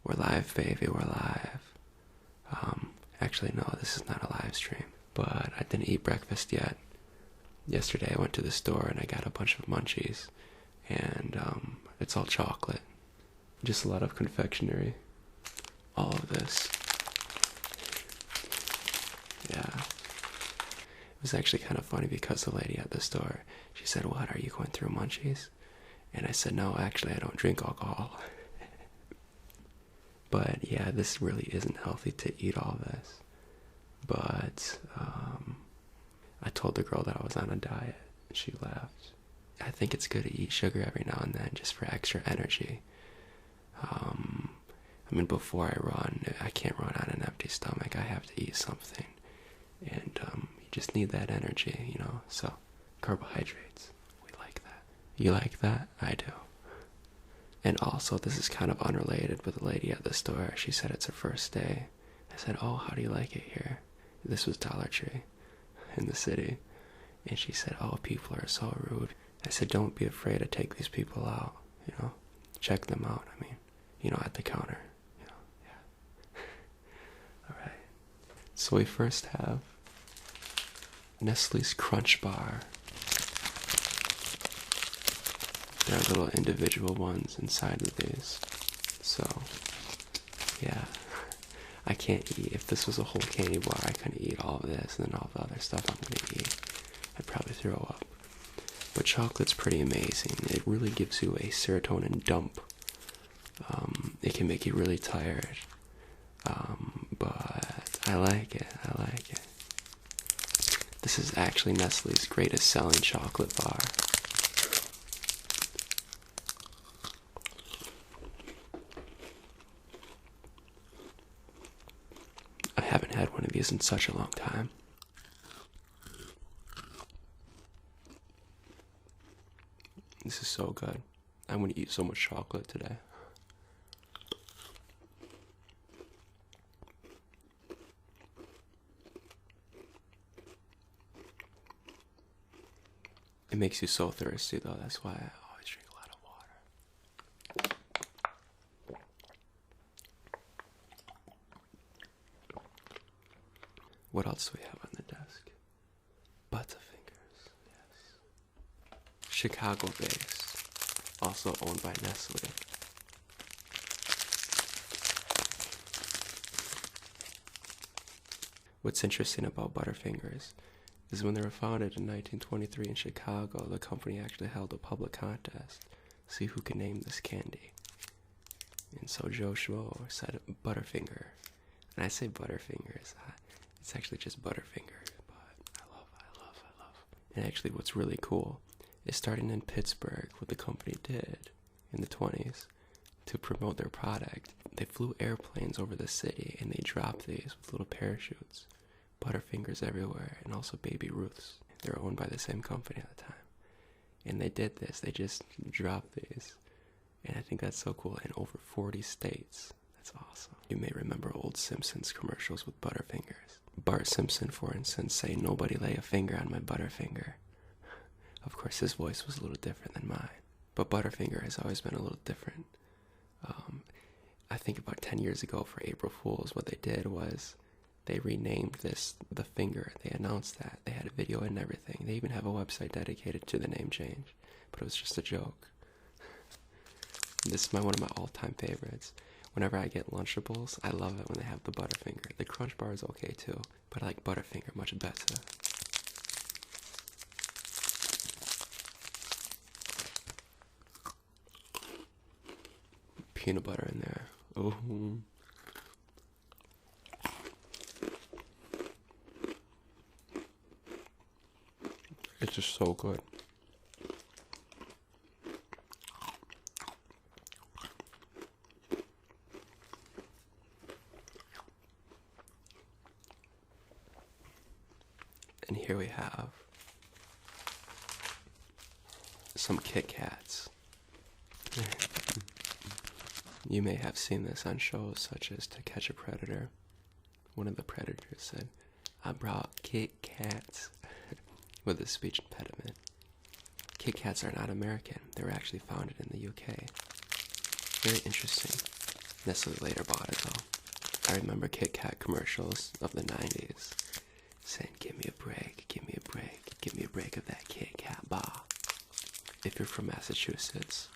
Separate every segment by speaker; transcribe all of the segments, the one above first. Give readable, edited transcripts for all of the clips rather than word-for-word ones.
Speaker 1: We're live, baby, we're live. Actually, no, this is not a live stream. But I didn't eat breakfast yet. Yesterday I went to the store and I got a bunch of munchies. And it's all chocolate. Just a lot of confectionery. All of this. Yeah. It was actually kind of funny because the lady at the store, she said, "What, are you going through munchies?" And I said, "No, actually I don't drink alcohol." But yeah, this really isn't healthy to eat all this. But I told the girl that I was on a diet, and she laughed. I think it's good to eat sugar every now and then just for extra energy. I mean, before I run, I can't run on an empty stomach. I have to eat something. And you just need that energy, you know? So, carbohydrates, we like that. You like that? I do. And also, this is kind of unrelated, but the lady at the store, she said it's her first day. I said, "Oh, how do you like it here?" This was Dollar Tree in the city. And she said, "Oh, people are so rude." I said, "Don't be afraid to take these people out, you know? Check them out, I mean, you know, at the counter, you know, yeah." Alright. So we first have Nestle's Crunch Bar. There are little individual ones inside of these. So, yeah. I can't eat. If this was a whole candy bar, I couldn't eat all of this and then all the other stuff I'm going to eat. I'd probably throw up. But chocolate's pretty amazing. It really gives you a serotonin dump. It can make you really tired. But I like it. I like it. This is actually Nestle's greatest selling chocolate bar. I haven't had one of these in such a long time. This is so good. I'm going to eat so much chocolate today. It makes you so thirsty though, that's why I always drink a lot of water. What else do we have on the desk? Butterfingers, yes. Chicago based, also owned by Nestle. What's interesting about Butterfingers is when they were founded in 1923 in Chicago, the company actually held a public contest to see who could name this candy. And so Joe Schmo said Butterfinger. And I say Butterfingers, it's actually just Butterfinger, but I love. And actually what's really cool is starting in Pittsburgh, what the company did in the 20s to promote their product. They flew airplanes over the city and they dropped these with little parachutes. Butterfingers everywhere, and also Baby Ruths. They're owned by the same company at the time. And they did this, they just dropped these. And I think that's so cool, in over 40 states. That's awesome. You may remember old Simpsons commercials with Butterfingers. Bart Simpson, for instance, say, "Nobody lay a finger on my Butterfinger." Of course, his voice was a little different than mine. But Butterfinger has always been a little different. I think about 10 years ago for April Fools, what they did was they renamed this the finger. They announced that. They had a video and everything. They even have a website dedicated to the name change. But it was just a joke. This is one of my all-time favorites. Whenever I get Lunchables, I love it when they have the Butterfinger. The Crunch Bar is okay too, but I like Butterfinger much better. Peanut butter in there. Oh. It's just so good. And here we have some Kit Kats. You may have seen this on shows such as To Catch a Predator. One of the predators said, "I brought Kit Kats," with a speech impediment. Kit Kats are not American. They were actually founded in the UK. Very interesting. Nestle later bought it though. I remember Kit Kat commercials of the 90s saying, "Give me a break, give me a break, give me a break of that Kit Kat bar." If you're from Massachusetts,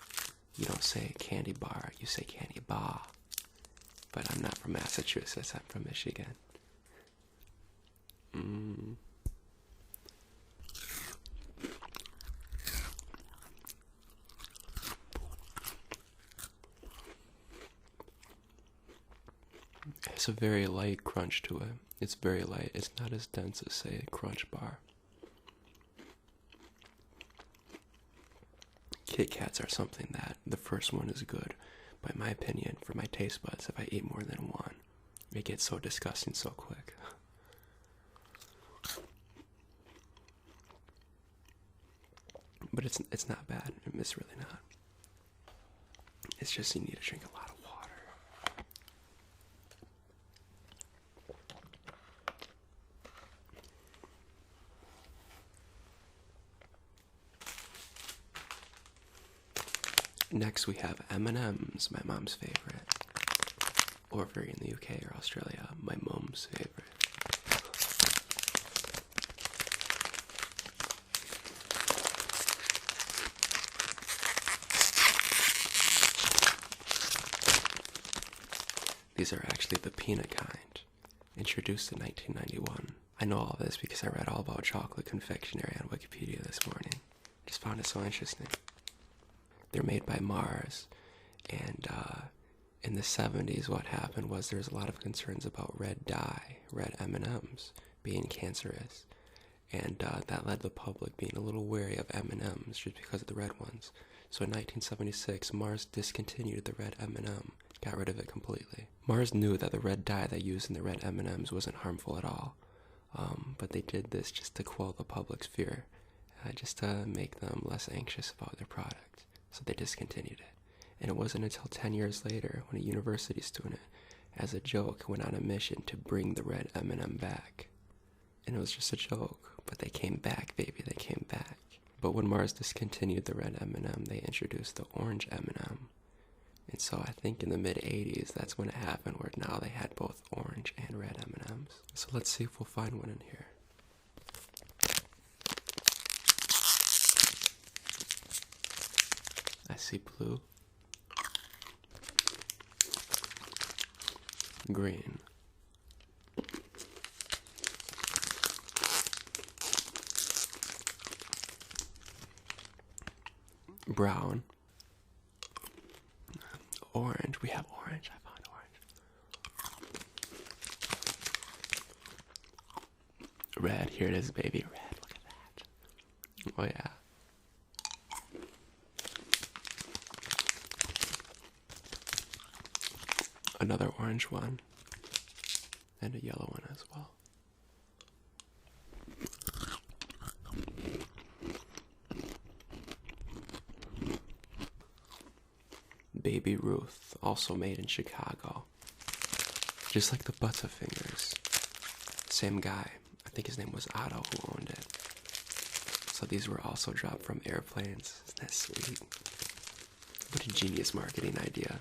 Speaker 1: you don't say candy bar, you say candy bar. But I'm not from Massachusetts, I'm from Michigan. It's a very light crunch to it. It's very light. It's not as dense as, say, a Crunch Bar. Kit Kats are something that the first one is good, but in my opinion, for my taste buds, if I eat more than one, it gets so disgusting so quick. But it's not bad. It's really not. It's just you need to drink a lot of water. Next we have M&M's, my mom's favorite. Or if you're in the UK or Australia, my mom's favorite. These are actually the peanut kind, introduced in 1991. I know all this because I read all about chocolate confectionery on Wikipedia this morning. Just found it so interesting. They're made by Mars, and in the 70s what happened was there was a lot of concerns about red dye, red M&Ms, being cancerous, and that led the public being a little wary of M&Ms just because of the red ones. So in 1976, Mars discontinued the red M&M, got rid of it completely. Mars knew that the red dye they used in the red M&Ms wasn't harmful at all, but they did this just to quell the public's fear, just to make them less anxious about their product. So they discontinued it. And it wasn't until 10 years later when a university student, as a joke, went on a mission to bring the red M&M back. And it was just a joke, but they came back, baby, they came back. But when Mars discontinued the red M&M, they introduced the orange M&M. And so I think in the mid-80s, that's when it happened, where now they had both orange and red M&Ms. So let's see if we'll find one in here. I see blue, green, brown, orange. We have orange. I found orange. Red. Here it is, baby. Red. Look at that. Oh, yeah. Another orange one. And a yellow one as well. Baby Ruth, also made in Chicago. Just like the Butterfingers. Same guy. I think his name was Otto who owned it. So these were also dropped from airplanes. Isn't that sweet? What a genius marketing idea.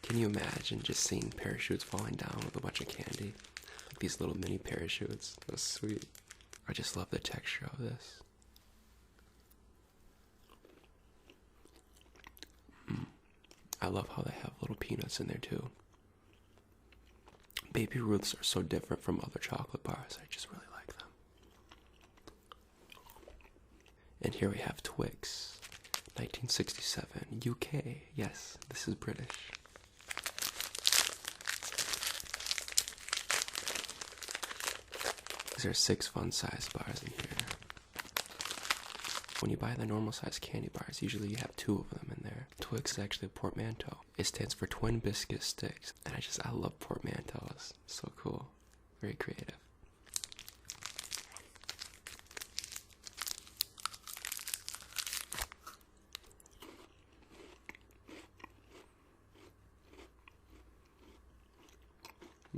Speaker 1: Can you imagine just seeing parachutes falling down with a bunch of candy? Like these little mini parachutes. That was sweet. I just love the texture of this. I love how they have little peanuts in there too. Baby Ruths are so different from other chocolate bars. I just really like them. And here we have Twix. 1967. UK. Yes, this is British. These are 6 fun-sized bars in here. When you buy the normal size candy bars, usually you have 2 of them in there. Twix is actually a portmanteau. It stands for Twin Biscuit Sticks. And I love portmanteaus. So cool. Very creative.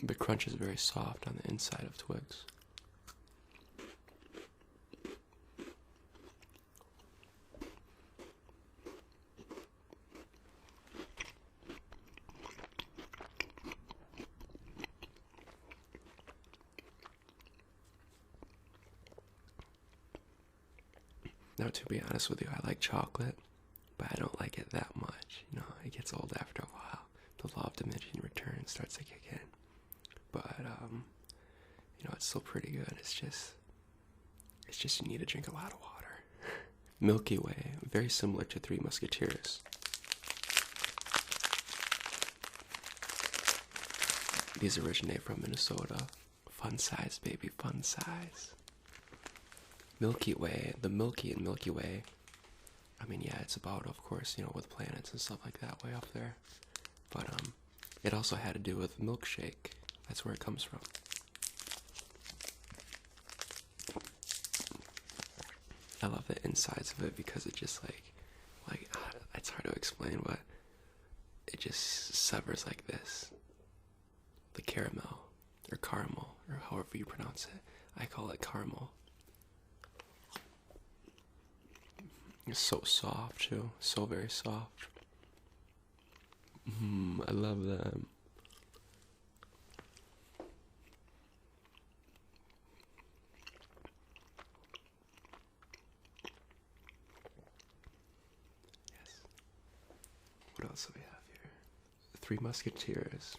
Speaker 1: The crunch is very soft on the inside of Twix. Now, to be honest with you, I like chocolate, but I don't like it that much. You know, it gets old after a while. The law of diminishing returns starts to kick in. But, you know, it's still pretty good. It's just you need to drink a lot of water. Milky Way, very similar to Three Musketeers. These originate from Minnesota. Fun size, baby, fun size. Milky Way, the Milky and Milky Way. I mean, yeah, it's about, of course, you know, with planets and stuff like that way up there. But, it also had to do with milkshake. That's where it comes from. I love the insides of it because it just it's hard to explain, but it just severs like this. The caramel, or however you pronounce it. I call it caramel. It's so soft too, so very soft. I love them. Yes. What else do we have here? Three Musketeers.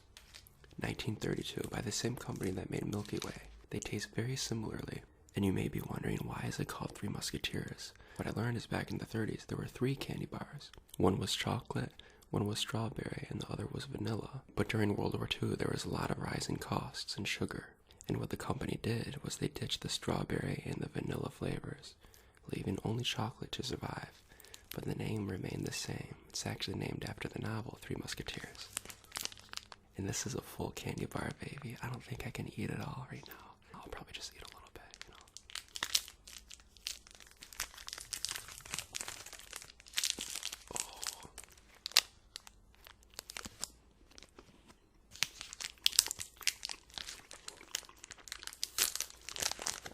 Speaker 1: 1932, by the same company that made Milky Way. They taste very similarly. And you may be wondering, why is it called Three Musketeers? What I learned is back in the 30s, there were 3 candy bars. One was chocolate, one was strawberry, and the other was vanilla. But during World War II, there was a lot of rising costs in sugar. And what the company did was they ditched the strawberry and the vanilla flavors, leaving only chocolate to survive. But the name remained the same. It's actually named after the novel Three Musketeers. And this is a full candy bar, baby. I don't think I can eat it all right now. I'll probably just eat a little bit, you know. Oh.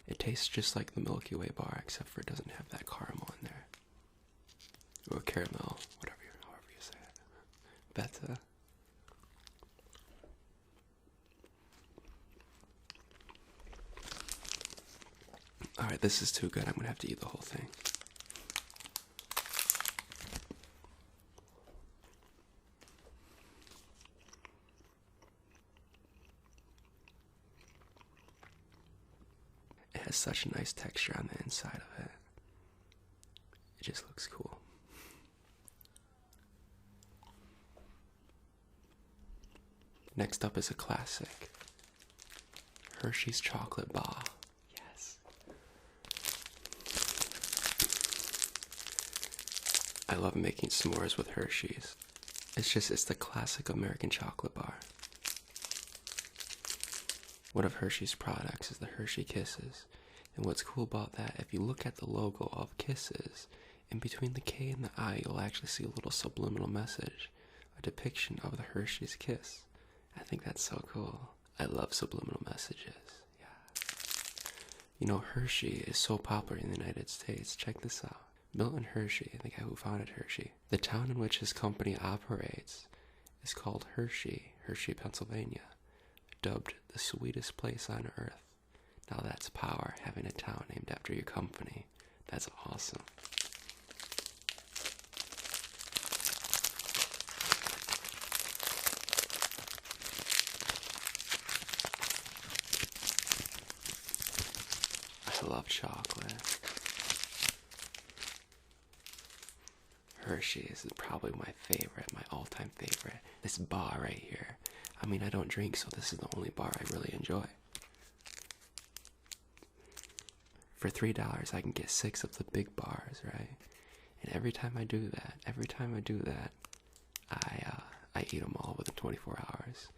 Speaker 1: It tastes just like the Milky Way bar, except for it doesn't have that caramel in there. Or caramel, however you say it. Better. Alright, this is too good. I'm gonna have to eat the whole thing. It has such a nice texture on the inside of it. It just looks cool. Next up is a classic. Hershey's Chocolate Bar. I love making s'mores with Hersheys. It's the classic American chocolate bar. One of Hershey's products is the Hershey Kisses. And what's cool about that, if you look at the logo of Kisses, in between the K and the I, you'll actually see a little subliminal message, a depiction of the Hershey's Kiss. I think that's so cool. I love subliminal messages. Yeah. You know, Hershey is so popular in the United States. Check this out. Milton Hershey, the guy who founded Hershey, the town in which his company operates is called Hershey, Pennsylvania, dubbed the sweetest place on earth. Now that's power, having a town named after your company. That's awesome. I love chocolate. Hersheys is probably my favorite, my all-time favorite. This bar right here. I mean, I don't drink, so this is the only bar I really enjoy. For $3, I can get 6 of the big bars, right? And every time I do that, I eat them all within 24 hours.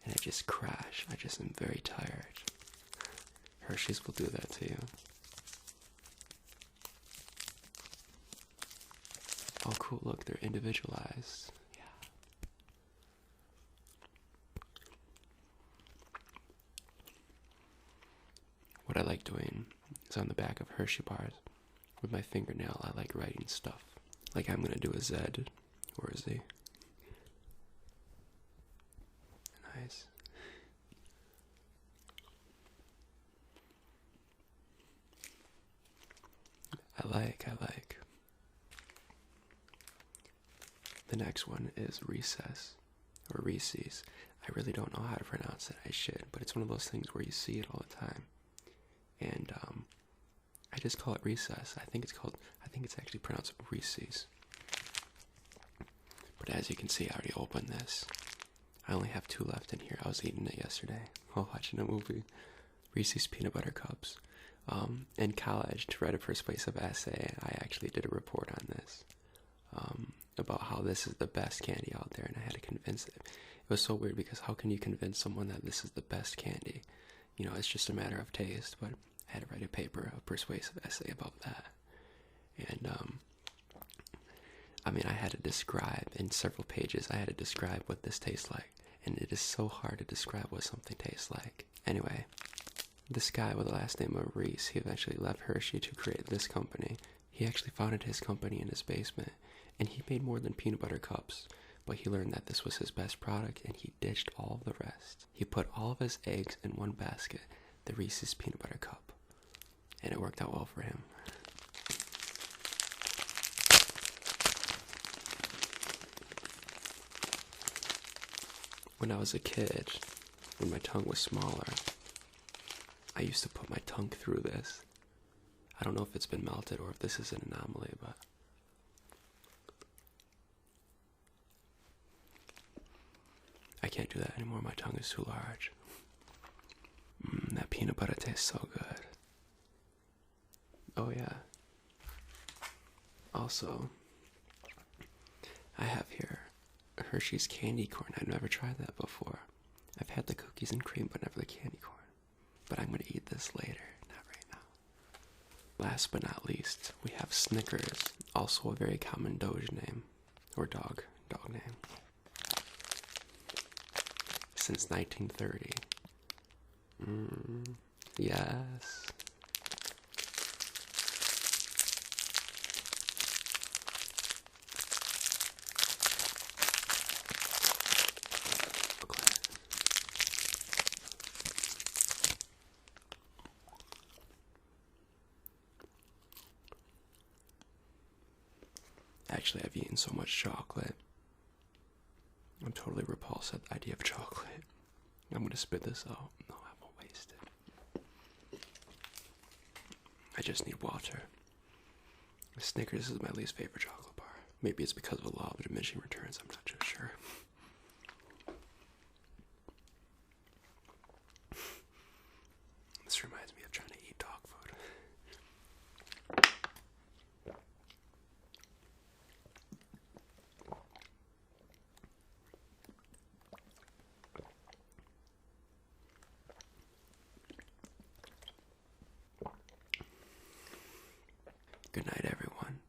Speaker 1: And I just crash. I just am very tired. Hersheys will do that to you. Oh cool, look, they're individualized. Yeah. What I like doing is on the back of Hershey bars, with my fingernail, I like writing stuff. Like I'm gonna do a Z or a Z. Nice. I like. The next one is Reeses, or Reeses. I really don't know how to pronounce it. I should, but it's one of those things where you see it all the time. And I just call it Reeses. I think it's actually pronounced Reeses. But as you can see, I already opened this. I only have 2 left in here. I was eating it yesterday while watching a movie. Reese's Peanut Butter Cups. In college, to write a persuasive essay, I actually did a report on this. About how this is the best candy out there, and I had to convince it. It was so weird because how can you convince someone that this is the best candy? You know, it's just a matter of taste, but I had to write a persuasive essay about that. And, I had to describe, in several pages, I had to describe what this tastes like. And it is so hard to describe what something tastes like. Anyway, this guy with the last name of Reese, he eventually left Hershey to create this company. He actually founded his company in his basement, and he made more than peanut butter cups. But he learned that this was his best product, and he ditched all of the rest. He put all of his eggs in one basket, the Reese's Peanut Butter Cup. And it worked out well for him. When I was a kid, when my tongue was smaller, I used to put my tongue through this. I don't know if it's been melted or if this is an anomaly, but I can't do that anymore. My tongue is too large. That peanut butter tastes so good. Oh yeah. Also, I have here Hershey's candy corn. I've never tried that before. I've had the cookies and cream, but never the candy corn. But I'm gonna eat this later, not right now. Last but not least, we have Snickers, also a very common Doge name, or dog name. Since 1930. Yes. Actually, I've eaten so much chocolate. I'm totally repulsed at the idea of chocolate. I'm gonna spit this out. No, I won't waste it. I just need water. Snickers is my least favorite chocolate bar. Maybe it's because of the law of diminishing returns. I'm not too sure. This reminds me of trying to eat dog food. Good night, everyone.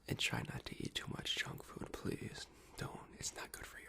Speaker 1: And try not to eat too much junk food, please. Don't. It's not good for you.